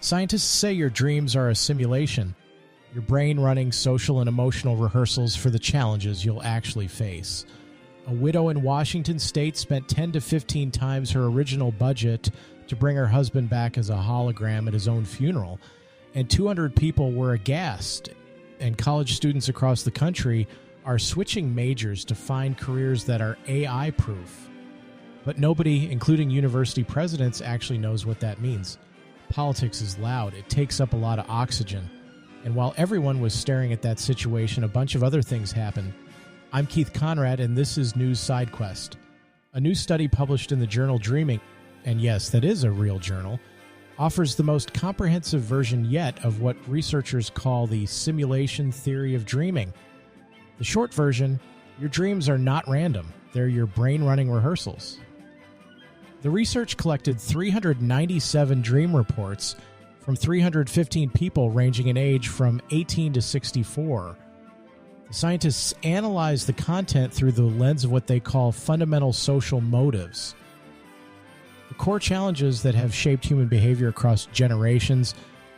Scientists say your dreams are a simulation, your brain running social and emotional rehearsals for the challenges you'll actually face. A widow in Washington state spent 10 to 15 times her original budget to bring her husband back as a hologram at his own funeral, and 200 people were aghast, and college students across the country are switching majors to find careers that are AI-proof. But nobody, including university presidents, actually knows what that means. Politics is loud. It takes up a lot of oxygen. And while everyone was staring at that situation, a bunch of other things happened. I'm Keith Conrad, and this is News SideQuest. A new study published in the journal Dreaming, and yes, that is a real journal, offers the most comprehensive version yet of what researchers call the simulation theory of dreaming. The short version, your dreams are not random. They're your brain-running rehearsals. The research collected 397 dream reports from 315 people ranging in age from 18 to 64. The scientists analyzed the content through the lens of what they call fundamental social motives. The core challenges that have shaped human behavior across generations: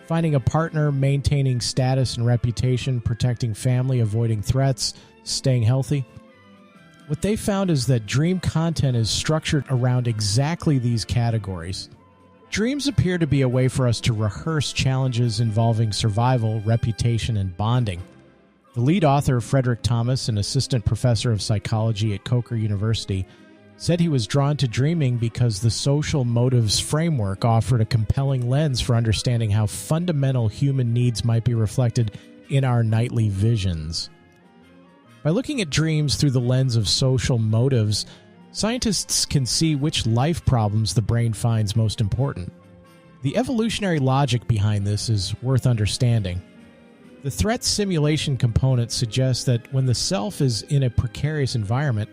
finding a partner, maintaining status and reputation, protecting family, avoiding threats, staying healthy. What they found is that dream content is structured around exactly these categories. Dreams appear to be a way for us to rehearse challenges involving survival, reputation, and bonding. The lead author, Frederick Thomas, an assistant professor of psychology at Coker University, said he was drawn to dreaming because the social motives framework offered a compelling lens for understanding how fundamental human needs might be reflected in our nightly visions. By looking at dreams through the lens of social motives, scientists can see which life problems the brain finds most important. The evolutionary logic behind this is worth understanding. The threat simulation component suggests that when the self is in a precarious environment,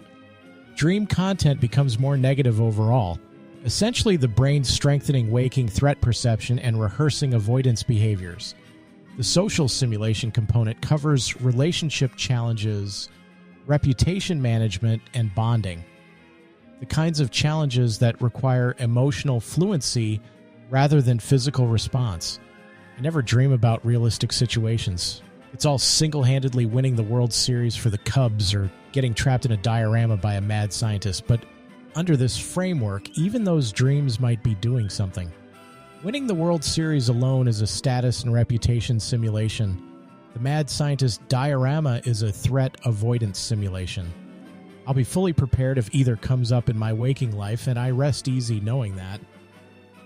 dream content becomes more negative overall. Essentially, the brain strengthening waking threat perception and rehearsing avoidance behaviors. The social simulation component covers relationship challenges, reputation management, and bonding. The kinds of challenges that require emotional fluency rather than physical response. I never dream about realistic situations. It's all single-handedly winning the World Series for the Cubs or getting trapped in a diorama by a mad scientist. But under this framework, even those dreams might be doing something. Winning the World Series alone is a status and reputation simulation. The mad scientist diorama is a threat avoidance simulation. I'll be fully prepared if either comes up in my waking life, and I rest easy knowing that.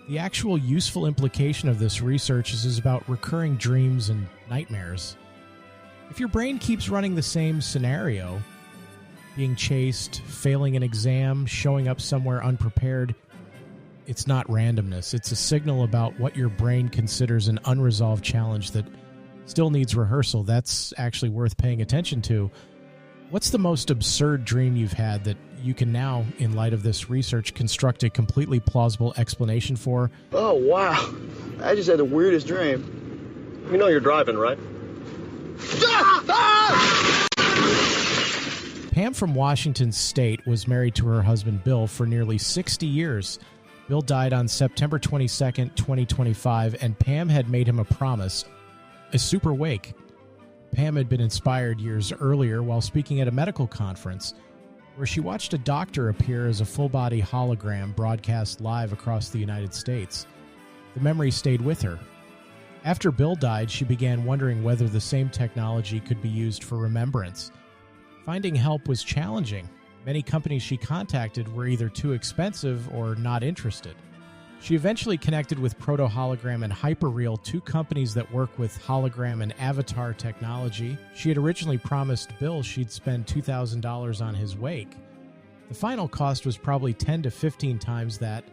The actual useful implication of this research is about recurring dreams and nightmares. If your brain keeps running the same scenario, being chased, failing an exam, showing up somewhere unprepared, it's not randomness. It's a signal about what your brain considers an unresolved challenge that still needs rehearsal. That's actually worth paying attention to. What's the most absurd dream you've had that you can now, in light of this research, construct a completely plausible explanation for? Oh, wow. I just had the weirdest dream. You know you're driving, right? Pam from Washington State was married to her husband Bill for nearly 60 years. Bill died on September 22nd, 2025, and Pam had made him a promise, a super wake. Pam had been inspired years earlier while speaking at a medical conference where she watched a doctor appear as a full-body hologram broadcast live across the United States. The memory stayed with her. After Bill died, she began wondering whether the same technology could be used for remembrance. Finding help was challenging. Many companies she contacted were either too expensive or not interested. She eventually connected with Proto-Hologram and Hyperreal, two companies that work with hologram and avatar technology. She had originally promised Bill she'd spend $2,000 on his wake. The final cost was probably 10 to 15 times that,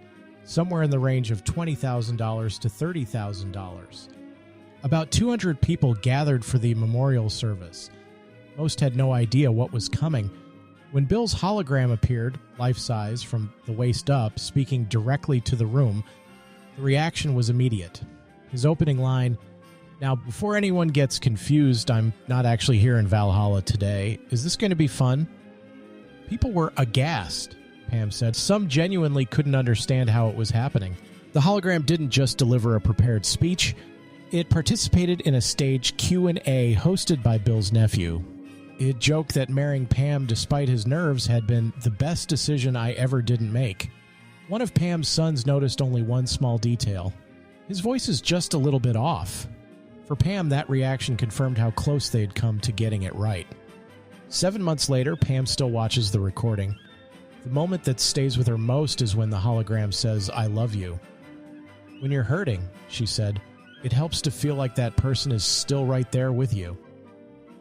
somewhere in the range of $20,000 to $30,000. About 200 people gathered for the memorial service. Most had no idea what was coming. When Bill's hologram appeared, life-size, from the waist up, speaking directly to the room, the reaction was immediate. His opening line, "Now, before anyone gets confused, I'm not actually here in Valhalla today. Is this going to be fun?" People were aghast, Pam said. Some genuinely couldn't understand how it was happening. The hologram didn't just deliver a prepared speech, it participated in a staged Q&A hosted by Bill's nephew. It joked that marrying Pam despite his nerves had been the best decision I ever didn't make. One of Pam's sons noticed only one small detail. His voice is just a little bit off. For Pam, that reaction confirmed how close they had come to getting it right. 7 months later, Pam still watches the recording. The moment that stays with her most is when the hologram says, "I love you." "When you're hurting," she said, "it helps to feel like that person is still right there with you."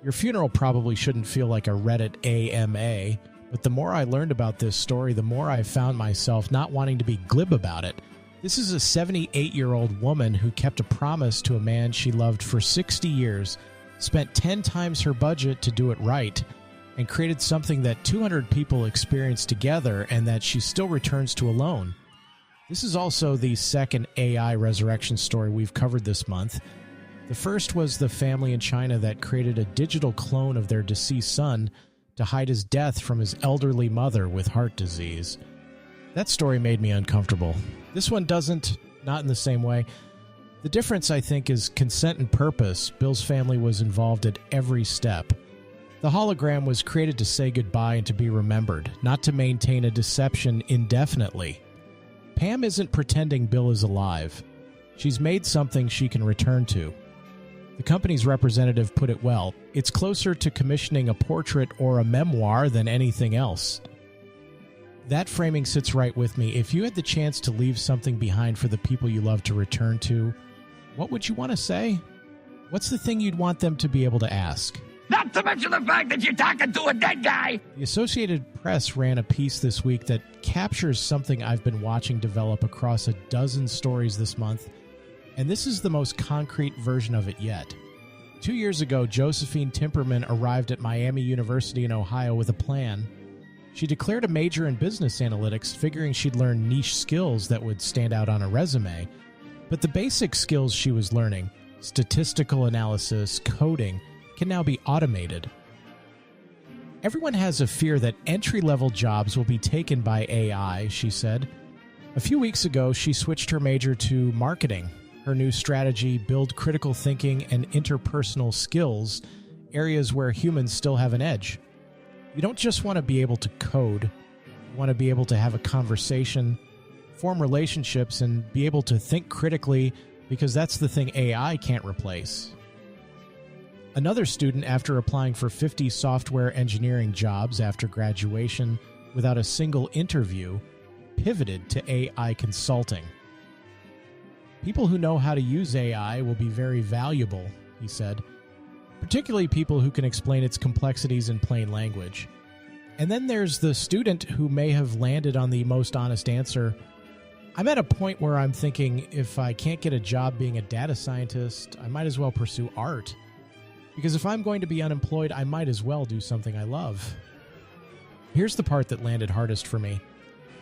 Your funeral probably shouldn't feel like a Reddit AMA, but the more I learned about this story, the more I found myself not wanting to be glib about it. This is a 78-year-old woman who kept a promise to a man she loved for 60 years, spent 10 times her budget to do it right, and created something that 200 people experienced together and that she still returns to alone. This is also the second AI resurrection story we've covered this month. The first was the family in China that created a digital clone of their deceased son to hide his death from his elderly mother with heart disease. That story made me uncomfortable. This one doesn't, not in the same way. The difference, I think, is consent and purpose. Bill's family was involved at every step. The hologram was created to say goodbye and to be remembered, not to maintain a deception indefinitely. Pam isn't pretending Bill is alive. She's made something she can return to. The company's representative put it well. It's closer to commissioning a portrait or a memoir than anything else. That framing sits right with me. If you had the chance to leave something behind for the people you love to return to, what would you want to say? What's the thing you'd want them to be able to ask? Not to mention the fact that you're talking to a dead guy! The Associated Press ran a piece this week that captures something I've been watching develop across a dozen stories this month, and this is the most concrete version of it yet. 2 years ago, Josephine Timperman arrived at Miami University in Ohio with a plan. She declared a major in business analytics, figuring she'd learn niche skills that would stand out on a resume. But the basic skills she was learning, statistical analysis, coding, can now be automated. Everyone has a fear that entry-level jobs will be taken by AI, she said. A few weeks ago, she switched her major to marketing. Her new strategy, build critical thinking and interpersonal skills, areas where humans still have an edge. You don't just want to be able to code. You want to be able to have a conversation, form relationships, and be able to think critically, because that's the thing AI can't replace. Another student, after applying for 50 software engineering jobs after graduation without a single interview, pivoted to AI consulting. People who know how to use AI will be very valuable, he said, particularly people who can explain its complexities in plain language. And then there's the student who may have landed on the most honest answer. I'm at a point where I'm thinking, if I can't get a job being a data scientist, I might as well pursue art. Because if I'm going to be unemployed, I might as well do something I love. Here's the part that landed hardest for me.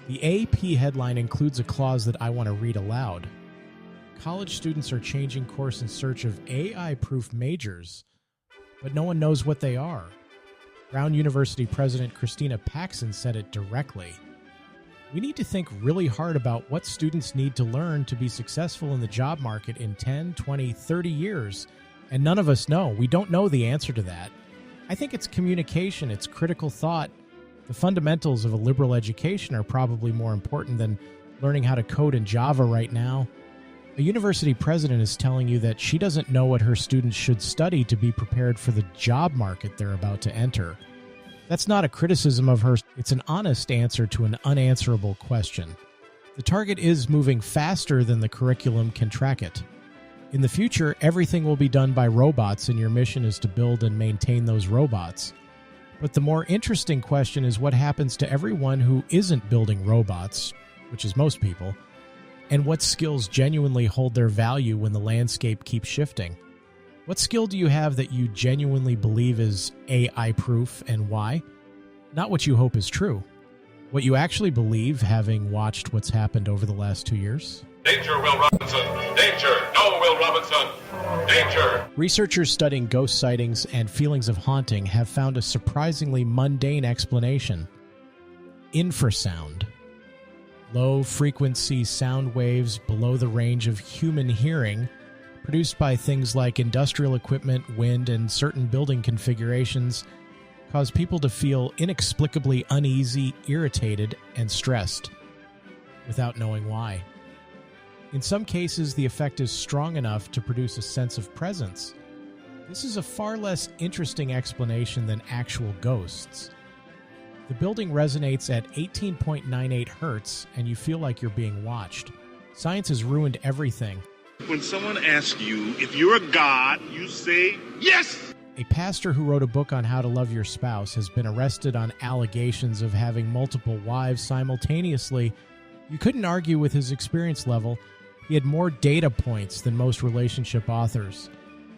The AP headline includes a clause that I want to read aloud. College students are changing course in search of AI-proof majors, but no one knows what they are. Brown University President Christina Paxson said it directly. We need to think really hard about what students need to learn to be successful in the job market in 10, 20, 30 years, and none of us know. We don't know the answer to that. I think it's communication, it's critical thought. The fundamentals of a liberal education are probably more important than learning how to code in Java right now. A university president is telling you that she doesn't know what her students should study to be prepared for the job market they're about to enter. That's not a criticism of her. It's an honest answer to an unanswerable question. The target is moving faster than the curriculum can track it. In the future, everything will be done by robots, and your mission is to build and maintain those robots. But the more interesting question is what happens to everyone who isn't building robots, which is most people, and what skills genuinely hold their value when the landscape keeps shifting. What skill do you have that you genuinely believe is AI-proof, and why? Not what you hope is true. What you actually believe, having watched what's happened over the last 2 years? Danger, Will Robinson! Danger! No, Will Robinson! Danger! Researchers studying ghost sightings and feelings of haunting have found a surprisingly mundane explanation. Infrasound. low-frequency sound waves below the range of human hearing, produced by things like industrial equipment, wind, and certain building configurations, cause people to feel inexplicably uneasy, irritated, and stressed, without knowing why. In some cases, the effect is strong enough to produce a sense of presence. This is a far less interesting explanation than actual ghosts. The building resonates at 18.98 hertz, and you feel like you're being watched. Science has ruined everything. When someone asks you if you're a god, you say yes! A pastor who wrote a book on how to love your spouse has been arrested on allegations of having multiple wives simultaneously. You couldn't argue with his experience level. He had more data points than most relationship authors.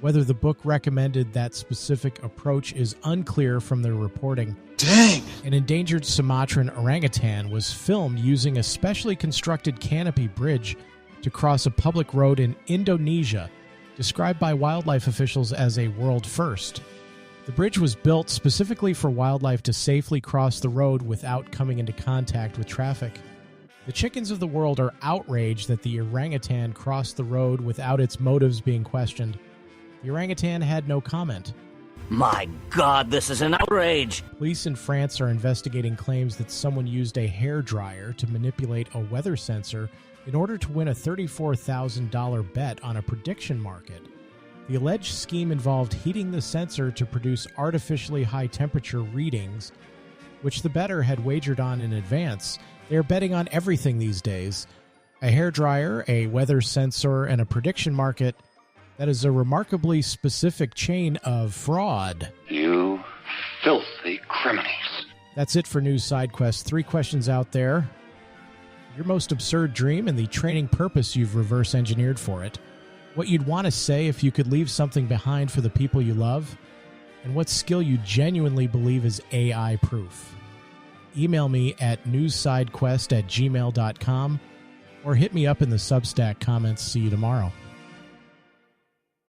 Whether the book recommended that specific approach is unclear from their reporting. Dang! An endangered Sumatran orangutan was filmed using a specially constructed canopy bridge to cross a public road in Indonesia, described by wildlife officials as a world first. The bridge was built specifically for wildlife to safely cross the road without coming into contact with traffic. The chickens of the world are outraged that the orangutan crossed the road without its motives being questioned. The orangutan had no comment. My God, this is an outrage! Police in France are investigating claims that someone used a hairdryer to manipulate a weather sensor in order to win a $34,000 bet on a prediction market. The alleged scheme involved heating the sensor to produce artificially high temperature readings, which the bettor had wagered on in advance. They're betting on everything these days. A hairdryer, a weather sensor, and a prediction market. That is a remarkably specific chain of fraud. You filthy criminals. That's it for News Side Quest. 3 questions out there. Your most absurd dream and the training purpose you've reverse engineered for it. What you'd want to say if you could leave something behind for the people you love. And what skill you genuinely believe is AI proof. Email me at newssidequest@gmail.com or hit me up in the Substack comments. See you tomorrow.